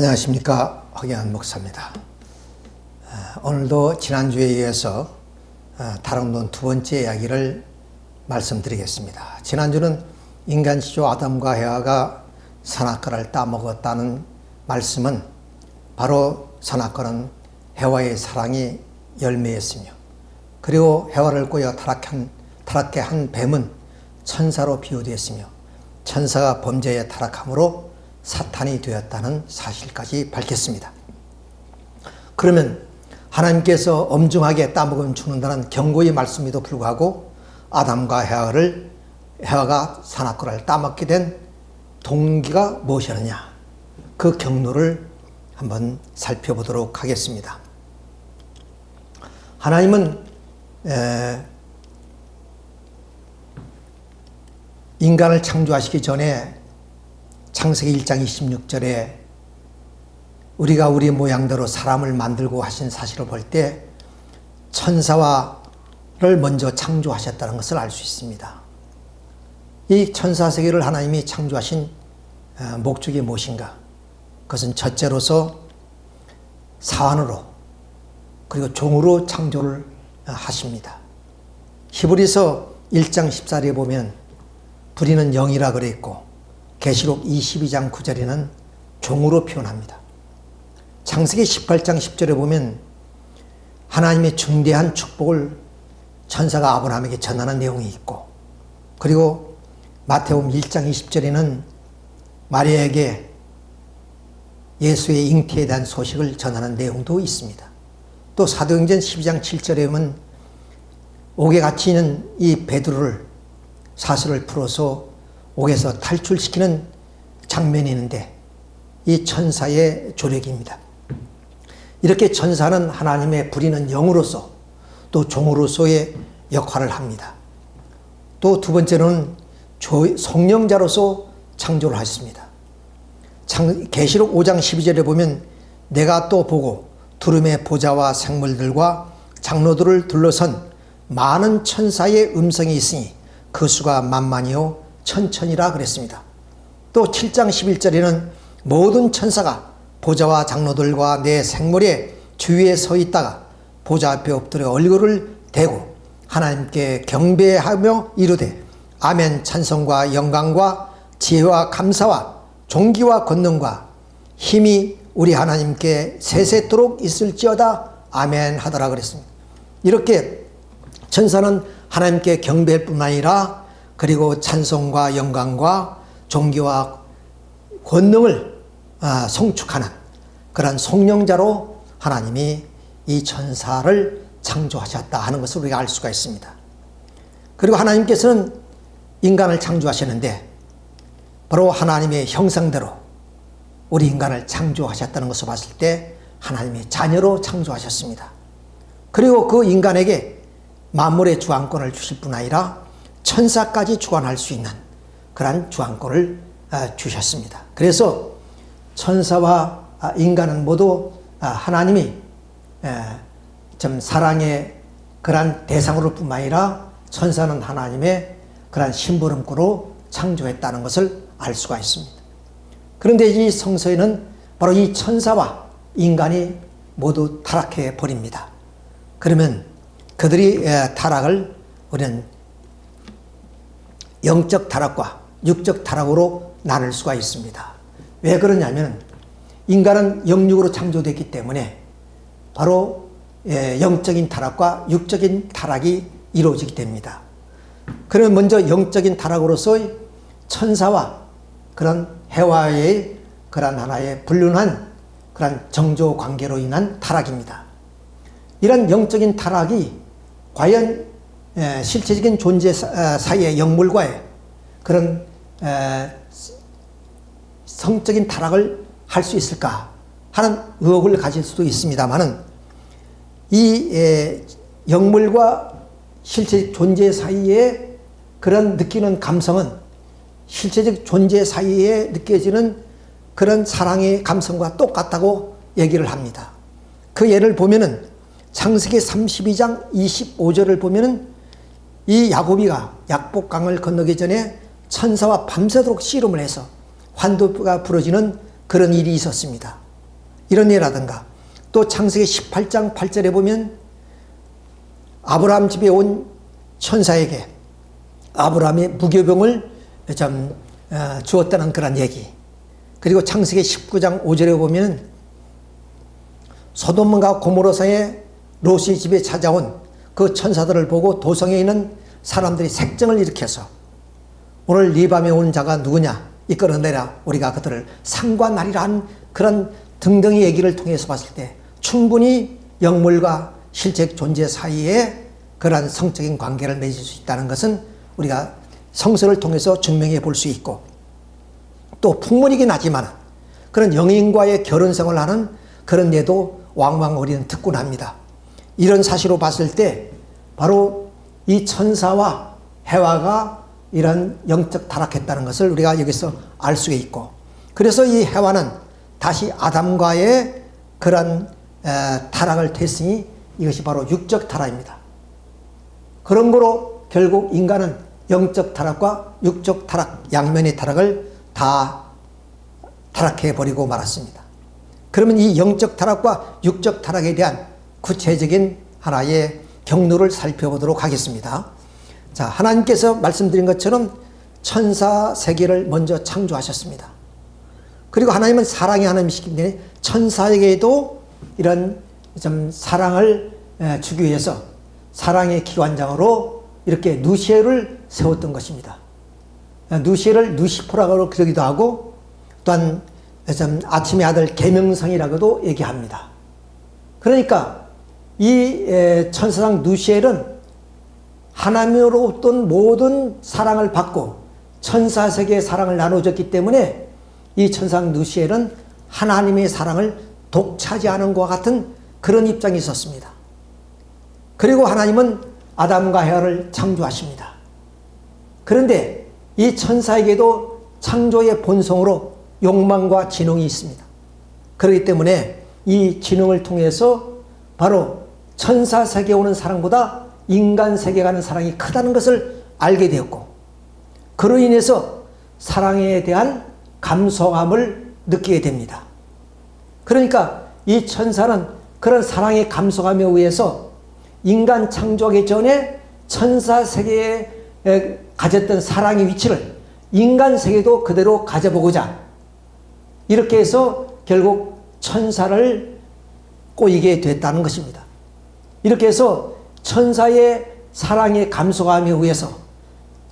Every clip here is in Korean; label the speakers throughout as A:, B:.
A: 안녕하십니까, 허경환 목사입니다. 오늘도 지난주에 이어서 다룬 두 번째 이야기를 말씀드리겠습니다. 지난주는 인간 시조 아담과 해와가 선악과를 따먹었다는 말씀은 바로 선악과는 해와의 사랑이 열매였으며, 그리고 해와를 꼬여 타락케 한 뱀은 천사로 비유되었으며, 천사가 범죄에 타락함으로 사탄이 되었다는 사실까지 밝혔습니다. 그러면 하나님께서 엄중하게 따먹으면 죽는다는 경고의 말씀에도 불구하고 아담과 해와가 선악과를 따먹게 된 동기가 무엇이었느냐, 그 경로를 한번 살펴보도록 하겠습니다. 하나님은 인간을 창조하시기 전에 창세기 1장 26절에 우리가 우리 모양대로 사람을 만들고 하신 사실을 볼 때 천사를 먼저 창조하셨다는 것을 알 수 있습니다. 이 천사 세계를 하나님이 창조하신 목적이 무엇인가? 그것은 첫째로서 사환으로, 그리고 종으로 창조를 하십니다. 히브리서 1장 14절에 보면 불의는 영이라 그랬고, 계시록 22장 9절에는 종으로 표현합니다. 창세기 18장 10절에 보면 하나님의 중대한 축복을 천사가 아브라함에게 전하는 내용이 있고, 그리고 마태복음 1장 20절에는 마리아에게 예수의 잉태에 대한 소식을 전하는 내용도 있습니다. 또 사도행전 12장 7절에 보면 옥에 갇히는 이 베드로를 사슬을 풀어서 옥에서 탈출시키는 장면이 있는데 이 천사의 조력입니다. 이렇게 천사는 하나님의 부리는 영으로서 또 종으로서의 역할을 합니다. 또 두 번째로는 성령자로서 창조를 하셨습니다. 계시록 5장 12절에 보면 내가 또 보고 두름의 보좌와 생물들과 장로들을 둘러선 많은 천사의 음성이 있으니 그 수가 만만이요 천천이라 그랬습니다. 또 7장 11절에는 모든 천사가 보좌와 장로들과 내 생물의 주위에 서 있다가 보좌 앞에 엎드려 얼굴을 대고 하나님께 경배하며 이르되 아멘, 찬송과 영광과 지혜와 감사와 존귀와 권능과 힘이 우리 하나님께 세세토록 있을지어다 아멘 하더라 그랬습니다. 이렇게 천사는 하나님께 경배할 뿐만 아니라 그리고 찬송과 영광과 존귀와 권능을 송축하는 그런 성령자로 하나님이 이 천사를 창조하셨다 하는 것을 우리가 알 수가 있습니다. 그리고 하나님께서는 인간을 창조하셨는데 바로 하나님의 형상대로 우리 인간을 창조하셨다는 것을 봤을 때 하나님의 자녀로 창조하셨습니다. 그리고 그 인간에게 만물의 주관권을 주실 뿐 아니라 천사까지 주관할 수 있는 그러한 주관권을 주셨습니다. 그래서 천사와 인간은 모두 하나님이 좀 사랑의 그러한 대상으로 뿐만 아니라 천사는 하나님의 그러한 심부름꾼으로 창조했다는 것을 알 수가 있습니다. 그런데 이 성서에는 바로 이 천사와 인간이 모두 타락해 버립니다. 그러면 그들이 타락을 우리는 영적 타락과 육적 타락으로 나눌 수가 있습니다. 왜 그러냐면 인간은 영육으로 창조됐기 때문에 바로 영적인 타락과 육적인 타락이 이루어지게 됩니다. 그러면 먼저 영적인 타락으로서 천사와 그런 해와의 그런 하나의 불륜한 그런 정조 관계로 인한 타락입니다. 이런 영적인 타락이 과연 실체적인 존재 사이의 영물과의 그런 성적인 타락을 할 수 있을까 하는 의혹을 가질 수도 있습니다만은 이 영물과 실체적 존재 사이에 그런 느끼는 감성은 실체적 존재 사이에 느껴지는 그런 사랑의 감성과 똑같다고 얘기를 합니다. 그 예를 보면은 창세기 32장 25절을 보면은 이 야곱이가 약복강을 건너기 전에 천사와 밤새도록 씨름을 해서 환도가 부러지는 그런 일이 있었습니다. 이런 예라든가, 또 창세기 18장 8절에 보면 아브라함 집에 온 천사에게 아브라함의 무교병을 주었다는 그런 얘기. 그리고 창세기 19장 5절에 보면 소돔과 고모라성의 롯의 집에 찾아온 그 천사들을 보고 도성에 있는 사람들이 색정을 일으켜서 오늘 네 밤에 온 자가 누구냐, 이끌어내라, 우리가 그들을 상관하리라 한 그런 등등의 얘기를 통해서 봤을 때 충분히 영물과 실제 존재 사이에 그러한 성적인 관계를 맺을 수 있다는 것은 우리가 성서를 통해서 증명해 볼 수 있고, 또 풍문이긴 하지만 그런 영인과의 결혼 생활을 하는 그런 예도 왕왕 우리는 듣곤 합니다. 이런 사실로 봤을 때 바로 이 천사와 해와가 이런 영적 타락했다는 것을 우리가 여기서 알 수 있고, 그래서 이 해와는 다시 아담과의 그런 타락을 됐으니 이것이 바로 육적 타락입니다. 그런 거로 결국 인간은 영적 타락과 육적 타락, 양면의 타락을 다 타락해버리고 말았습니다. 그러면 이 영적 타락과 육적 타락에 대한 구체적인 하나의 경로를 살펴보도록 하겠습니다. 자, 하나님께서 말씀드린 것처럼 천사 세계를 먼저 창조하셨습니다. 그리고 하나님은 사랑의 하나님이시기 때문에 천사에게도 이런 좀 사랑을 주기 위해서 사랑의 기관장으로 이렇게 누시엘을 세웠던 것입니다. 누시엘을 누시포라고 그러기도 하고, 또한 아침의 아들 계명성이라고도 얘기합니다. 그러니까 이 천사장 누시엘은 하나님으로부터 모든 사랑을 받고 천사 세계의 사랑을 나눠줬기 때문에 이 천사장 누시엘은 하나님의 사랑을 독차지하는 것과 같은 그런 입장이 있었습니다. 그리고 하나님은 아담과 해와를 창조하십니다. 그런데 이 천사에게도 창조의 본성으로 욕망과 지능이 있습니다. 그렇기 때문에 이 지능을 통해서 바로 천사 세계에 오는 사랑보다 인간 세계에 가는 사랑이 크다는 것을 알게 되었고, 그로 인해서 사랑에 대한 감소함을 느끼게 됩니다. 그러니까 이 천사는 그런 사랑의 감소함에 의해서 인간 창조하기 전에 천사 세계에 가졌던 사랑의 위치를 인간 세계도 그대로 가져보고자 이렇게 해서 결국 천사를 꼬이게 됐다는 것입니다. 이렇게 해서 천사의 사랑의 감소감에 의해서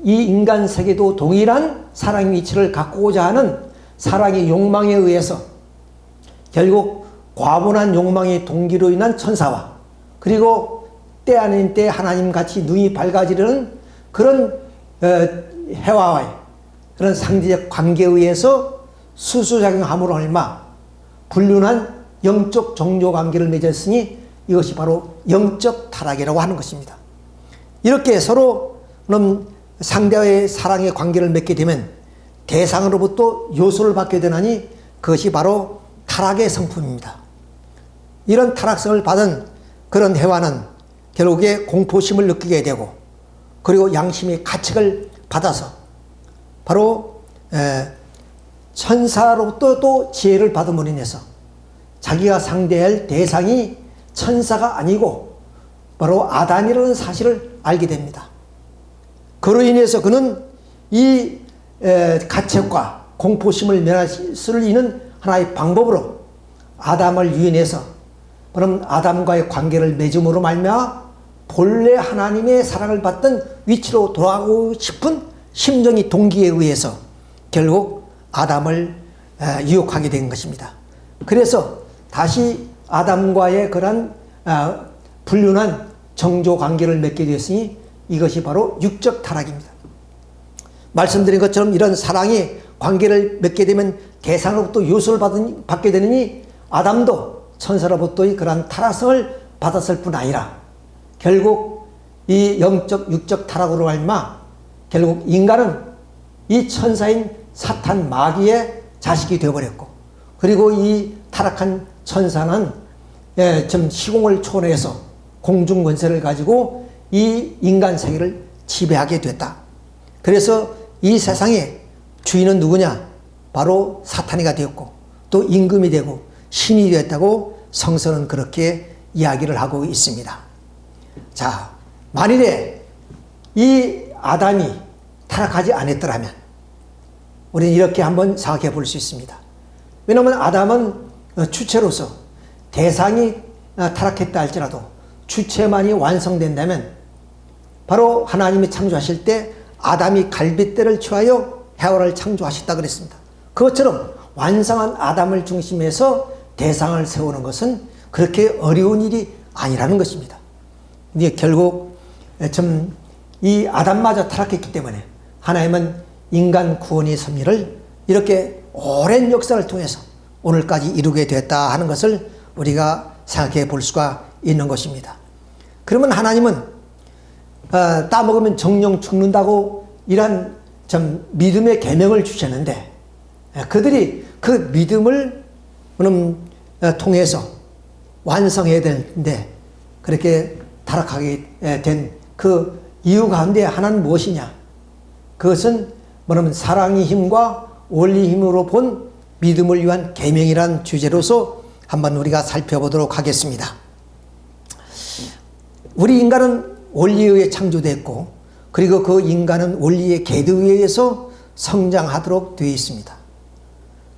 A: 이 인간 세계도 동일한 사랑의 위치를 갖고자 하는 사랑의 욕망에 의해서 결국 과분한 욕망의 동기로 인한 천사와, 그리고 때 아닌 때 하나님같이 눈이 밝아지려는 그런 해와와의 그런 상대적 관계에 의해서 수수작용함으로 얼마 불륜한 영적 종교 관계를 맺었으니 이것이 바로 영적 타락이라고 하는 것입니다. 이렇게 서로 상대와의 사랑의 관계를 맺게 되면 대상으로부터 요소를 받게 되나니 그것이 바로 타락의 성품입니다. 이런 타락성을 받은 그런 해와는 결국에 공포심을 느끼게 되고, 그리고 양심의 가책을 받아서 바로 천사로부터 또 지혜를 받음으로 인해서 자기가 상대할 대상이 천사가 아니고 바로 아담이라는 사실을 알게 됩니다. 그로 인해서 그는 이 가책과 공포심을 면할 수 있는 하나의 방법으로 아담을 유인해서 그럼 아담과의 관계를 맺음으로 말미암아 본래 하나님의 사랑을 받던 위치로 돌아가고 싶은 심정의 동기에 의해서 결국 아담을 유혹하게 된 것입니다. 그래서 다시 아담과의 그런 불륜한 정조 관계를 맺게 되었으니 이것이 바로 육적 타락입니다. 말씀드린 것처럼 이런 사랑의 관계를 맺게 되면 대상으로부터 요소를 받게 되느니 아담도 천사로부터의 그러한 타락성을 받았을 뿐 아니라 결국 이 영적 육적 타락으로 말미암아 결국 인간은 이 천사인 사탄 마귀의 자식이 되어버렸고, 그리고 이 타락한 천사는 좀 시공을 초월해서 공중 권세를 가지고 이 인간 세계를 지배하게 됐다. 그래서 이 세상의 주인은 누구냐? 바로 사탄이가 되었고 또 임금이 되고 신이 되었다고 성서는 그렇게 이야기를 하고 있습니다. 자, 만일에 이 아담이 타락하지 않았더라면 우리는 이렇게 한번 생각해 볼 수 있습니다. 왜냐하면 아담은 주체로서 대상이 타락했다 할지라도 주체만이 완성된다면 바로 하나님이 창조하실 때 아담이 갈빗대를 취하여 해와를 창조하셨다 그랬습니다. 그것처럼 완성한 아담을 중심해서 대상을 세우는 것은 그렇게 어려운 일이 아니라는 것입니다. 근데 결국 이 아담마저 타락했기 때문에 하나님은 인간 구원의 섭리를 이렇게 오랜 역사를 통해서 오늘까지 이루게 되었다 하는 것을 우리가 생각해 볼 수가 있는 것입니다. 그러면 하나님은 따먹으면 정령 죽는다고 이런 믿음의 계명을 주셨는데 그들이 그 믿음을 통해서 완성해야 되는데 그렇게 타락하게 된 그 이유 가운데 하나는 무엇이냐? 그것은 뭐냐면 사랑의 힘과 원리의 힘으로 본 믿음을 위한 계명이란 주제로서 한번 우리가 살펴보도록 하겠습니다. 우리 인간은 원리에 의해 창조됐고 그리고 그 인간은 원리의 계도에 의해서 성장하도록 되어 있습니다.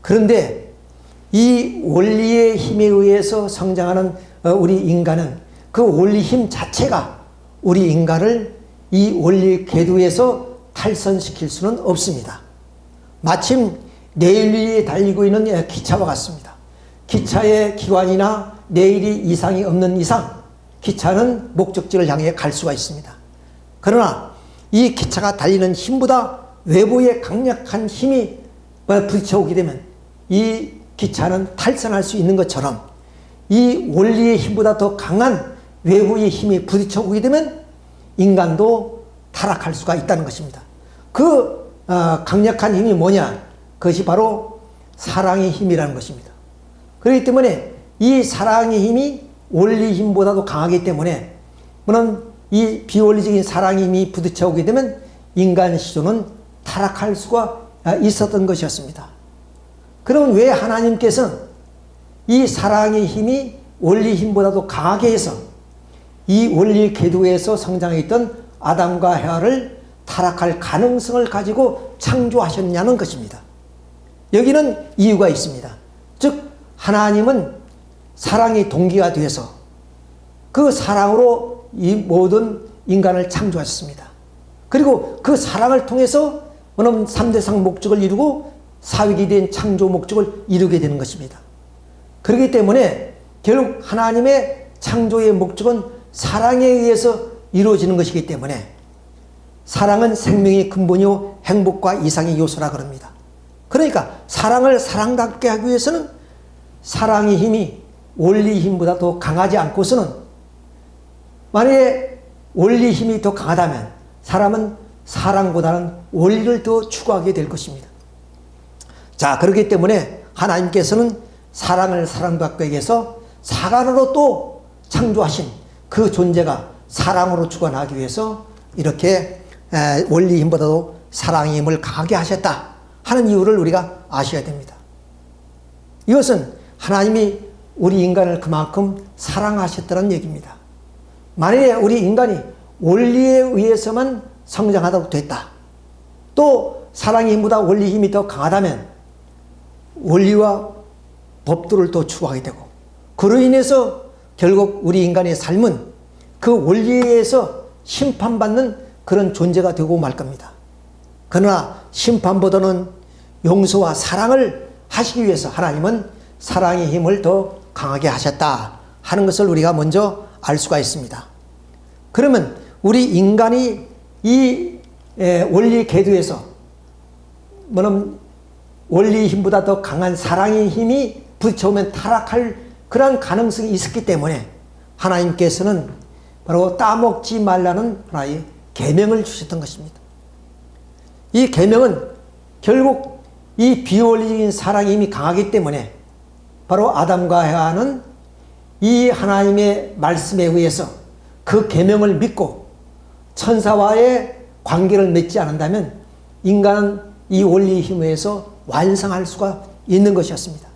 A: 그런데 이 원리의 힘에 의해서 성장하는 우리 인간은 그 원리 힘 자체가 우리 인간을 이 원리 궤도에서 탈선시킬 수는 없습니다. 마침 레일리에 달리고 있는 기차와 같습니다. 기차의 기관이나 레일이 이상이 없는 이상 기차는 목적지를 향해 갈 수가 있습니다. 그러나 이 기차가 달리는 힘보다 외부의 강력한 힘이 부딪혀오게 되면 이 기차는 탈선할 수 있는 것처럼 이 원리의 힘보다 더 강한 외부의 힘이 부딪혀오게 되면 인간도 타락할 수가 있다는 것입니다. 그 강력한 힘이 뭐냐? 그것이 바로 사랑의 힘이라는 것입니다. 그렇기 때문에 이 사랑의 힘이 원리 힘보다도 강하기 때문에 물론 이 비원리적인 사랑의 힘이 부딪혀오게 되면 인간 시조는 타락할 수가 있었던 것이었습니다. 그러면 왜 하나님께서는 이 사랑의 힘이 원리 힘보다도 강하게 해서 이 원리 궤도에서 성장했던 아담과 헤와를 타락할 가능성을 가지고 창조하셨냐는 것입니다. 여기는 이유가 있습니다. 즉 하나님은 사랑의 동기가 되어서 그 사랑으로 이 모든 인간을 창조하셨습니다. 그리고 그 사랑을 통해서 3대상 목적을 이루고 사획이 된 창조 목적을 이루게 되는 것입니다. 그렇기 때문에 결국 하나님의 창조의 목적은 사랑에 의해서 이루어지는 것이기 때문에 사랑은 생명의 근본이요 행복과 이상의 요소라 그럽니다. 그러니까 사랑을 사랑답게 하기 위해서는 사랑의 힘이 원리 힘보다 더 강하지 않고서는 만약에 원리 힘이 더 강하다면 사람은 사랑보다는 원리를 더 추구하게 될 것입니다. 자, 그렇기 때문에 하나님께서는 사랑을 사랑답게 해서 사간으로 또 창조하신 그 존재가 사랑으로 주관하기 위해서 이렇게 원리 힘보다도 사랑의 힘을 강하게 하셨다 하는 이유를 우리가 아셔야 됩니다. 이것은 하나님이 우리 인간을 그만큼 사랑하셨다는 얘기입니다. 만약에 우리 인간이 원리에 의해서만 성장하도록 됐다. 또 사랑의 힘보다 원리 힘이 더 강하다면 원리와 법도를 더 추구하게 되고 그로 인해서 결국 우리 인간의 삶은 그 원리에 의해서 심판받는 그런 존재가 되고 말 겁니다. 그러나 심판보다는 용서와 사랑을 하시기 위해서 하나님은 사랑의 힘을 더 강하게 하셨다 하는 것을 우리가 먼저 알 수가 있습니다. 그러면 우리 인간이 이 원리 궤도에서 원리의 힘보다 더 강한 사랑의 힘이 부딪혀오면 타락할 그런 가능성이 있었기 때문에 하나님께서는 바로 따먹지 말라는 하나의 계명을 주셨던 것입니다. 이 계명은 결국 이 비원리적인 사랑의 힘이 강하기 때문에 바로 아담과 헤와는 이 하나님의 말씀에 의해서 그 계명을 믿고 천사와의 관계를 맺지 않는다면 인간은 이 원리의 힘에 의해서 완성할 수가 있는 것이었습니다.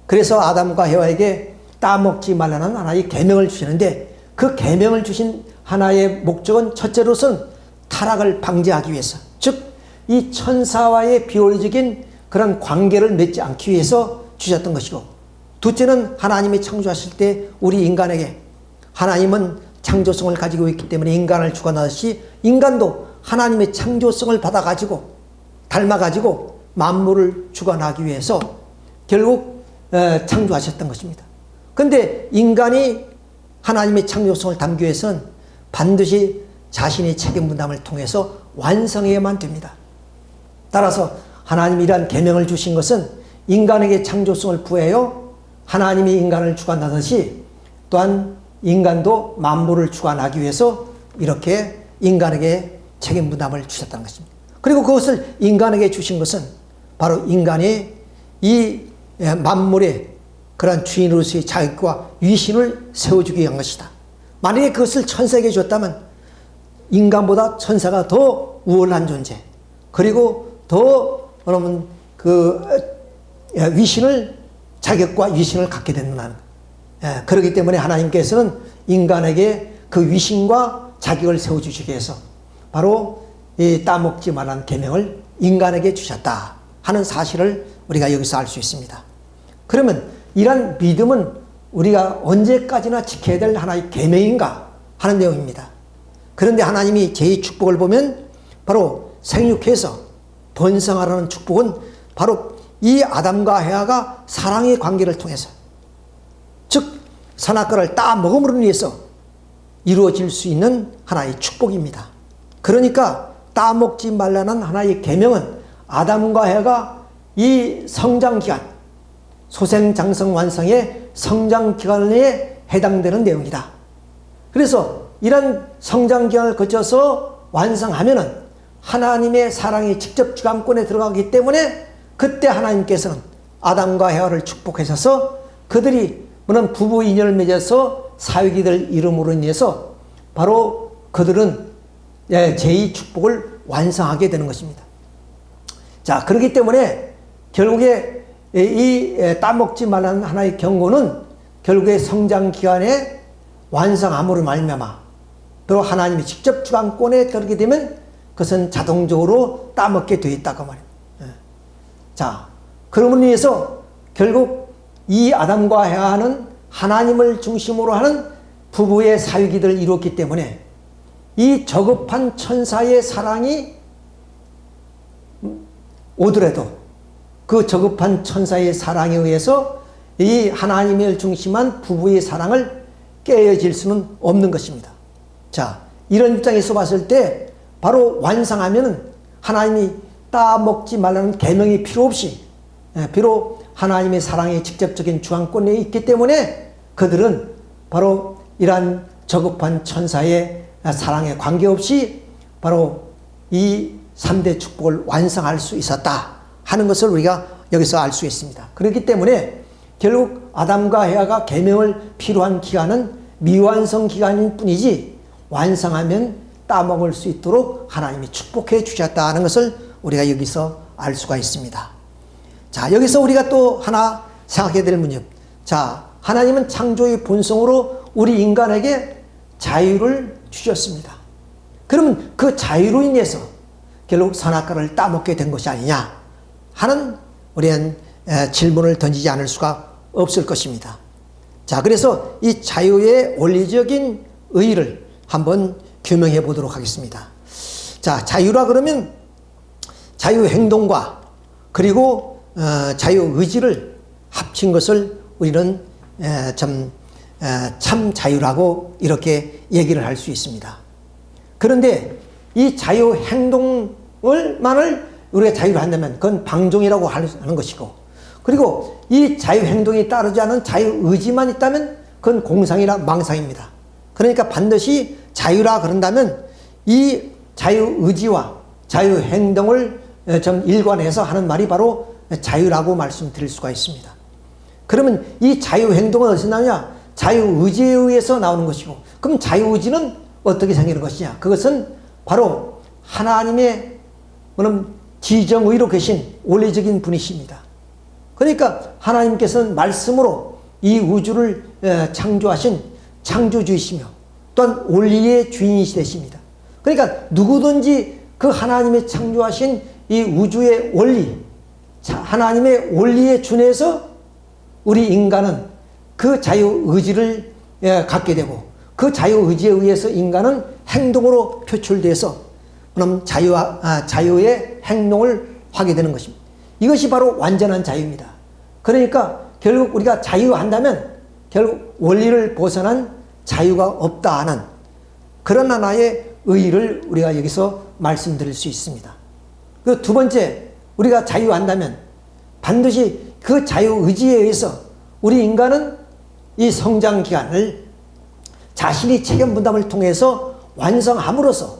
A: 그래서 아담과 해와에게 따먹지 말라는 하나의 계명을 주시는데, 그 계명을 주신 하나의 목적은 첫째로서는 타락을 방지하기 위해서, 즉 이 천사와의 비원리적인 그런 관계를 맺지 않기 위해서 주셨던 것이고, 둘째는 하나님이 창조하실 때 우리 인간에게, 하나님은 창조성을 가지고 있기 때문에 인간을 주관하듯이 인간도 하나님의 창조성을 받아가지고 닮아가지고 만물을 주관하기 위해서 결국 창조하셨던 것입니다. 그런데 인간이 하나님의 창조성을 담기 위해서는 반드시 자신의 책임 분담을 통해서 완성해야만 됩니다. 따라서 하나님이 이러한 계명을 주신 것은 인간에게 창조성을 부여하여 하나님이 인간을 주관하듯이 또한 인간도 만물을 주관하기 위해서 이렇게 인간에게 책임 분담을 주셨다는 것입니다. 그리고 그것을 인간에게 주신 것은 바로 인간이 이 만물의 그러한 주인으로서의 자격과 위신을 세워주기 위한 것이다. 만약에 그것을 천사에게 줬다면 인간보다 천사가 더 우월한 존재, 그리고 더 그러면 그 위신을, 자격과 위신을 갖게 된다는, 그렇기 때문에 하나님께서는 인간에게 그 위신과 자격을 세워주시기 위해서 바로 이 따먹지 말라는 계명을 인간에게 주셨다 하는 사실을 우리가 여기서 알 수 있습니다. 그러면 이런 믿음은 우리가 언제까지나 지켜야 될 하나의 계명인가 하는 내용입니다. 그런데 하나님이 제2 축복을 보면 바로 생육해서 번성하라는 축복은 바로 이 아담과 해와가 사랑의 관계를 통해서, 즉 선악과를 따먹음으로 인해서 이루어질 수 있는 하나의 축복입니다. 그러니까 따먹지 말라는 하나의 계명은 아담과 해와가 이 성장기간, 소생장성완성의 성장기간에 해당되는 내용이다. 그래서 이런 성장기간을 거쳐서 완성하면은 하나님의 사랑이 직접 주관권에 들어가기 때문에 그때 하나님께서는 아담과 해와를 축복하셔서 그들이 물론 부부 인연을 맺어서 사위기들 이름으로 인해서 바로 그들은 제2 축복을 완성하게 되는 것입니다. 자, 그렇기 때문에 결국에 이 따먹지 말라는 하나의 경고는 결국에 성장기간에 완성함으로 말미암아 또 하나님이 직접 주관권에 들게 되면 그것은 자동적으로 따먹게 되어 있다고 말입니다. 자, 그러므로 인해서 결국 이 아담과 해와는 하나님을 중심으로 하는 부부의 사위기들을 이루었기 때문에 이 저급한 천사의 사랑이 오더라도 그 저급한 천사의 사랑에 의해서 이 하나님을 중심한 부부의 사랑을 깨어질 수는 없는 것입니다. 자, 이런 입장에서 봤을 때 바로 완성하면은 하나님이 따먹지 말라는 계명이 필요 없이, 비록 하나님의 사랑의 직접적인 주관권에 있기 때문에 그들은 바로 이러한 저급한 천사의 사랑에 관계없이 바로 이 3대 축복을 완성할 수 있었다 하는 것을 우리가 여기서 알 수 있습니다. 그렇기 때문에 결국 아담과 해와가 계명을 필요한 기간은 미완성 기간일 뿐이지 완성하면 따먹을 수 있도록 하나님이 축복해 주셨다는 것을 우리가 여기서 알 수가 있습니다. 자, 여기서 우리가 또 하나 생각해야 될 문제. 자, 하나님은 창조의 본성으로 우리 인간에게 자유를 주셨습니다. 그러면 그 자유로 인해서 결국 선악과를 따먹게 된 것이 아니냐 하는 우리는 질문을 던지지 않을 수가 없을 것입니다. 자, 그래서 이 자유의 원리적인 의의를 한번 규명해 보도록 하겠습니다. 자, 자유라 그러면 자유행동과 그리고 자유의지를 합친 것을 우리는 참 자유라고 이렇게 얘기를 할 수 있습니다. 그런데 이 자유행동을만을 우리가 자유를 한다면 그건 방종이라고 하는 것이고, 그리고 이 자유행동이 따르지 않은 자유의지만 있다면 그건 공상이나 망상입니다. 그러니까 반드시 자유라 그런다면 이 자유의지와 자유행동을 좀 일관해서 하는 말이 바로 자유라고 말씀드릴 수가 있습니다. 그러면 이 자유행동은 어디서 나오냐? 자유의지에 의해서 나오는 것이고, 그럼 자유의지는 어떻게 생기는 것이냐? 그것은 바로 하나님의 지정의로 계신 원리적인 분이십니다. 그러니까 하나님께서는 말씀으로 이 우주를 창조하신 창조주이시며 또한 원리의 주인이시 되십니다. 그러니까 누구든지 그 하나님의 창조하신 이 우주의 원리, 하나님의 원리에 준해서 우리 인간은 그 자유의지를 갖게 되고 그 자유의지에 의해서 인간은 행동으로 표출돼서 그럼 자유의 행동을 하게 되는 것입니다. 이것이 바로 완전한 자유입니다. 그러니까 결국 우리가 자유한다면 결국 원리를 벗어난 자유가 없다 하는 그런 하나의 의의를 우리가 여기서 말씀드릴 수 있습니다. 그 두 번째, 우리가 자유한다면 반드시 그 자유의지에 의해서 우리 인간은 이 성장 기간을 자신이 책임 분담을 통해서 완성함으로써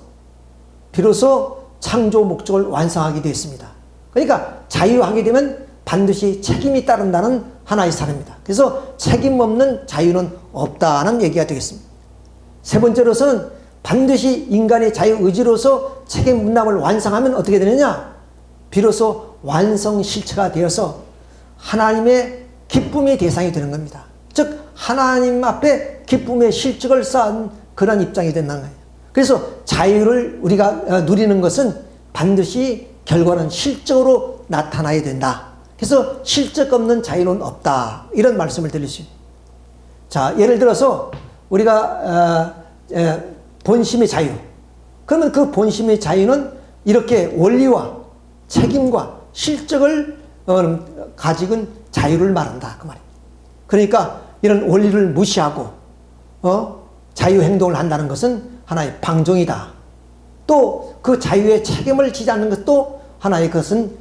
A: 비로소 창조 목적을 완성하게 되었습니다. 그러니까 자유하게 되면 반드시 책임이 따른다는 하나의 사례입니다. 그래서 책임 없는 자유는 없다는 얘기가 되겠습니다. 세 번째로서는 반드시 인간의 자유의지로서 책임 분담을 완성하면 어떻게 되느냐? 비로소 완성 실체가 되어서 하나님의 기쁨의 대상이 되는 겁니다. 즉 하나님 앞에 기쁨의 실적을 쌓은 그런 입장이 된다는 거예요. 그래서 자유를 우리가 누리는 것은 반드시 결과는 실적으로 나타나야 된다. 그래서 실적 없는 자유는 없다. 이런 말씀을 드릴 수 있습니다. 자, 예를 들어서 우리가 본심의 자유. 그러면 그 본심의 자유는 이렇게 원리와 책임과 실적을 가지고 자유를 말한다. 그 말입니다. 그러니까 이런 원리를 무시하고 자유 행동을 한다는 것은 하나의 방종이다. 또 그 자유의 책임을 지지 않는 것도 하나의 것은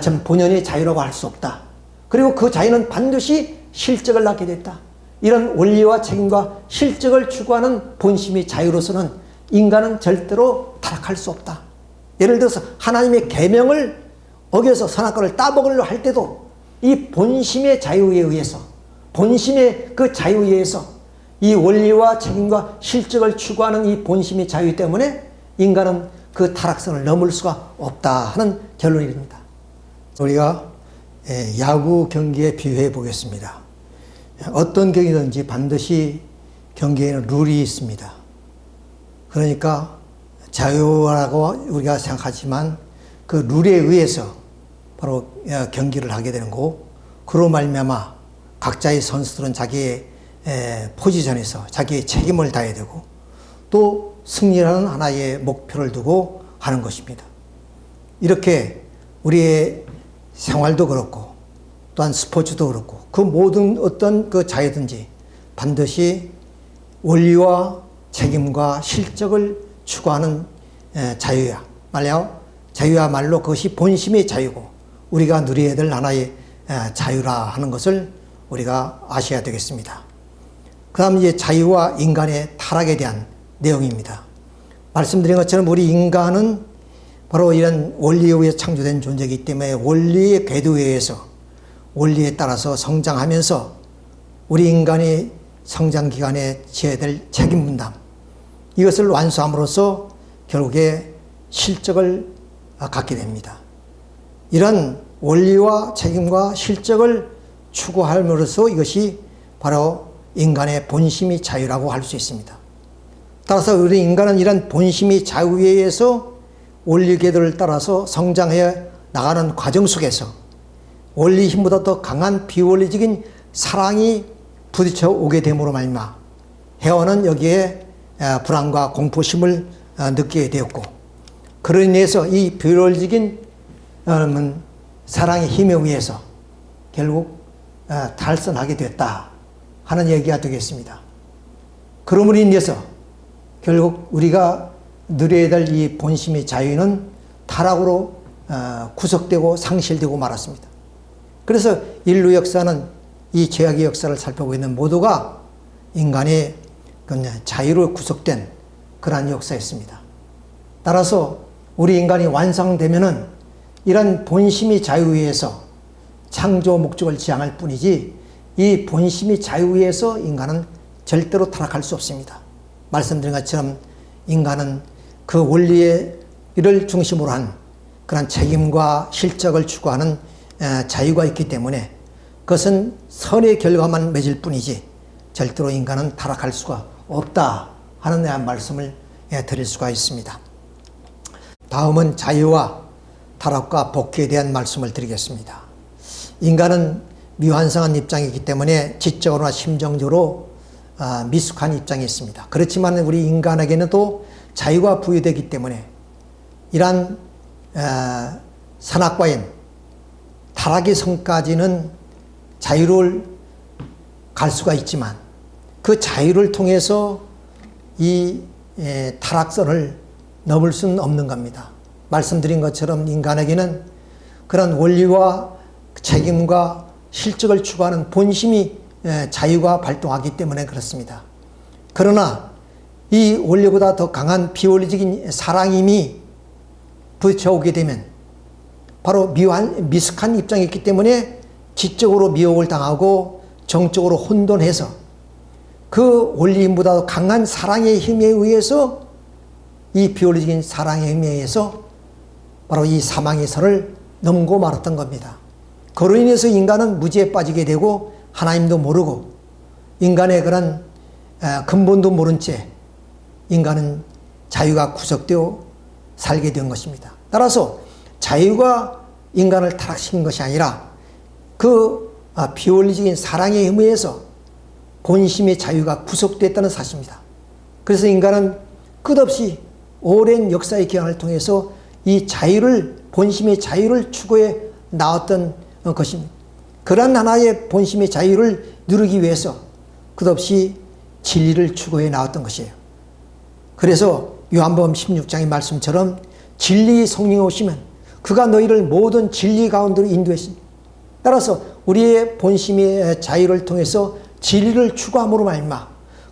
A: 전 본연의 자유라고 할 수 없다. 그리고 그 자유는 반드시 실적을 낳게 됐다. 이런 원리와 책임과 실적을 추구하는 본심의 자유로서는 인간은 절대로 타락할 수 없다. 예를 들어서 하나님의 계명을 어겨서 선악과를 따먹으려 할 때도 이 본심의 자유에 의해서 본심의 그 자유에 의해서 이 원리와 책임과 실적을 추구하는 이 본심의 자유 때문에 인간은 그 타락선을 넘을 수가 없다 하는 결론입니다. 우리가 야구 경기에 비유해 보겠습니다. 어떤 경기든지 반드시 경기에는 룰이 있습니다. 그러니까 자유라고 우리가 생각하지만 그 룰에 의해서 바로 경기를 하게 되는 거고, 그로 말미암아 각자의 선수들은 자기의 포지션에서 자기의 책임을 다해야 되고 또 승리라는 하나의 목표를 두고 하는 것입니다. 이렇게 우리의 생활도 그렇고 또한 스포츠도 그렇고 그 모든 어떤 그 자유든지 반드시 원리와 책임과 실적을 추구하는 자유야. 자유야말로 그것이 본심의 자유고 우리가 누려야 될 하나의 자유라 하는 것을 우리가 아셔야 되겠습니다. 그 다음 이제 자유와 인간의 타락에 대한 내용입니다. 말씀드린 것처럼 우리 인간은 바로 이런 원리에 의해 창조된 존재이기 때문에 원리의 궤도에 의해서 원리에 따라서 성장하면서 우리 인간이 성장 기간에 지어야 될 책임 분담, 이것을 완수함으로써 결국에 실적을 갖게 됩니다. 이런 원리와 책임과 실적을 추구함으로써 이것이 바로 인간의 본심이 자유라고 할 수 있습니다. 따라서 우리 인간은 이런 본심이 자유에 의해서 원리 궤도를 따라서 성장해 나가는 과정 속에서 원리 힘보다 더 강한 비원리적인 사랑이 부딪혀 오게 됨으로 말미암아 해원은 여기에 불안과 공포심을 느끼게 되었고, 그로 인해서 이 비원리적인 사랑의 힘에 의해서 결국 탈선하게 됐다 하는 얘기가 되겠습니다. 그러므로 인해서 결국 우리가 누려야 될 이 본심의 자유는 타락으로 구속되고 상실되고 말았습니다. 그래서 인류 역사는 이 죄악의 역사를 살펴보고 있는 모두가 인간의 자유로 구속된 그러한 역사였습니다. 따라서 우리 인간이 완성되면은 이런 본심의 자유에 의해서 창조 목적을 지향할 뿐이지 이 본심의 자유에 의해서 인간은 절대로 타락할 수 없습니다. 말씀드린 것처럼 인간은 그 원리를 중심으로 한 그런 책임과 실적을 추구하는 자유가 있기 때문에 그것은 선의 결과만 맺을 뿐이지 절대로 인간은 타락할 수가 없다 하는 말씀을 드릴 수가 있습니다. 다음은 자유와 타락과 복귀에 대한 말씀을 드리겠습니다. 인간은 미완성한 입장이기 때문에 지적으로나 심정적으로 미숙한 입장이 있습니다. 그렇지만 우리 인간에게는 또 자유가 부여되기 때문에 이러한 산악과인 타락의 성까지는 자유를 갈 수가 있지만 그 자유를 통해서 이 타락선을 넘을 수는 없는 겁니다. 말씀드린 것처럼 인간에게는 그런 원리와 책임과 실적을 추구하는 본심이 자유가 발동하기 때문에 그렇습니다. 그러나 이 원리보다 더 강한 비원리적인 사랑임이 부딪혀오게 되면 바로 미숙한 입장이 있기 때문에 지적으로 미혹을 당하고 정적으로 혼돈해서 그 원리보다 더 강한 사랑의 힘에 의해서 이 비원리적인 사랑의 힘에 의해서 바로 이 사망의 선을 넘고 말았던 겁니다. 그로 인해서 인간은 무지에 빠지게 되고 하나님도 모르고 인간의 그런 근본도 모른 채 인간은 자유가 구속되어 살게 된 것입니다. 따라서 자유가 인간을 타락시킨 것이 아니라 그 비원리적인 사랑에 의해서 본심의 자유가 구속됐다는 사실입니다. 그래서 인간은 끝없이 오랜 역사의 기간을 통해서 이 자유를, 본심의 자유를 추구해 나왔던 것입니다. 그러한 하나의 본심의 자유를 누리기 위해서 끝없이 진리를 추구해 나왔던 것이에요. 그래서 요한복음 16장의 말씀처럼 진리의 성령이 오시면 그가 너희를 모든 진리 가운데로 인도했습니다. 따라서 우리의 본심의 자유를 통해서 진리를 추구함으로 말미암아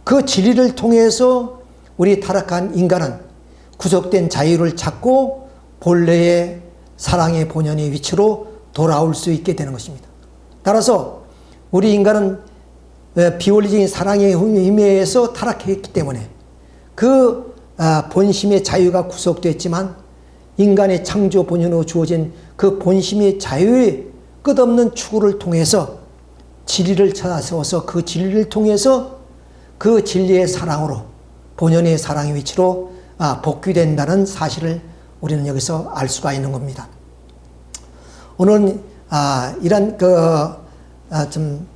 A: 그 진리를 통해서 우리 타락한 인간은 구속된 자유를 찾고 본래의 사랑의 본연의 위치로 돌아올 수 있게 되는 것입니다. 따라서 우리 인간은 비원리적인 사랑의 힘에 의해서 타락했기 때문에 그 본심의 자유가 구속됐지만 인간의 창조 본연으로 주어진 그 본심의 자유의 끝없는 추구를 통해서 진리를 찾아서서 그 진리를 통해서 그 진리의 사랑으로 본연의 사랑의 위치로 복귀된다는 사실을 우리는 여기서 알 수가 있는 겁니다. 오늘은 이런 좀